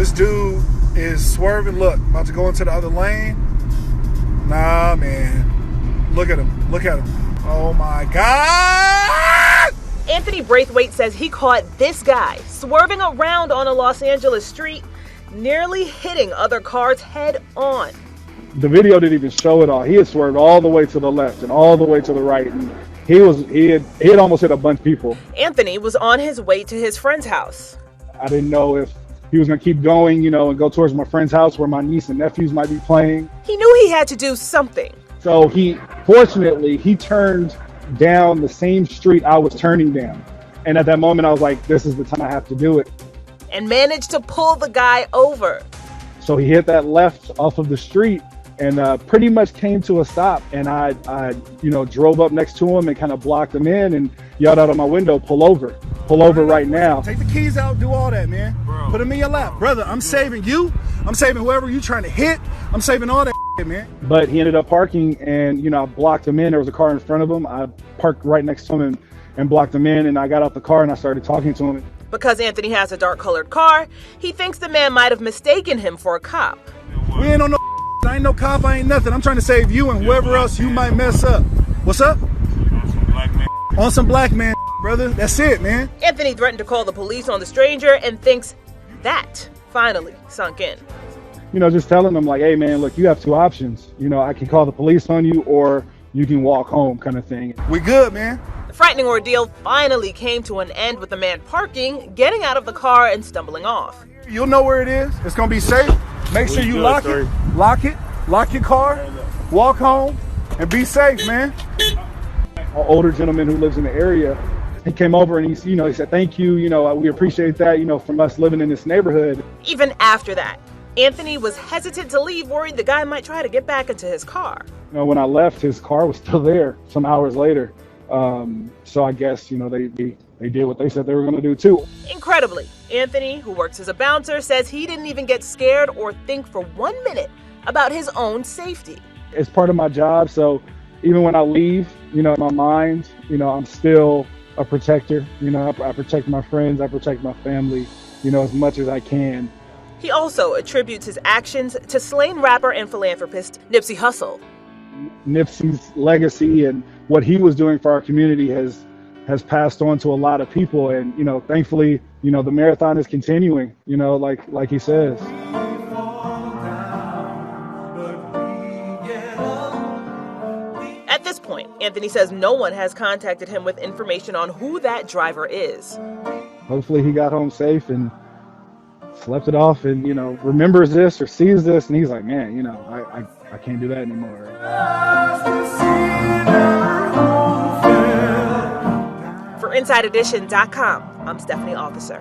This dude is swerving. Look, about to go into the other lane. Nah, man. Look at him. Look at him. Oh, my God! Anthony Braithwaite says he caught this guy swerving around on a Los Angeles street, nearly hitting other cars head on. The video didn't even show it all. He had swerved all the way to the left and all the way to the right. And he had almost hit a bunch of people. Anthony was on his way to his friend's house. I didn't know if he was going to keep going, and go towards my friend's house where my niece and nephews might be playing. He knew he had to do something. So fortunately, he turned down the same street I was turning down. And at that moment, I was like, this is the time I have to do it. And managed to pull the guy over. So he hit that left off of the street and pretty much came to a stop. And I drove up next to him and kind of blocked him in and yelled out of my window, pull over right now. Take the keys out, do all that, man. Bro, put them in your lap. Brother, I'm saving you. I'm saving whoever you trying to hit. I'm saving all that shit, man. But he ended up parking and, I blocked him in. There was a car in front of him. I parked right next to him and blocked him in. And I got out the car and I started talking to him. Because Anthony has a dark-colored car, he thinks the man might have mistaken him for a cop. We ain't on no I ain't no cop, I ain't nothing. I'm trying to save you and whoever else you might mess up. What's up? On some black man. On some black man, brother. That's it, man. Anthony threatened to call the police on the stranger and thinks that finally sunk in. Just telling them like, hey, man, look, you have two options. I can call the police on you or you can walk home kind of thing. We good, man. The frightening ordeal finally came to an end with the man parking, getting out of the car, and stumbling off. You'll know where it is. It's going to be safe. Make sure you lock it, lock your car, walk home, and be safe, man. An older gentleman who lives in the area, he came over and he said, thank you, we appreciate that, from us living in this neighborhood. Even after that, Anthony was hesitant to leave, worried the guy might try to get back into his car. When I left, his car was still there some hours later. So I guess, they did what they said they were going to do too. Incredibly, Anthony, who works as a bouncer, says he didn't even get scared or think for 1 minute about his own safety. It's part of my job, so even when I leave, in my mind, I'm still a protector. I protect my friends, I protect my family, as much as I can. He also attributes his actions to slain rapper and philanthropist Nipsey Hussle. Nipsey's legacy and what he was doing for our community has passed on to a lot of people, and thankfully the marathon is continuing, like he says. At this point, Anthony says no one has contacted him with information on who that driver is. Hopefully he got home safe and slept it off and remembers this or sees this and he's like, man, I can't do that anymore. For InsideEdition.com, I'm Stephanie Officer.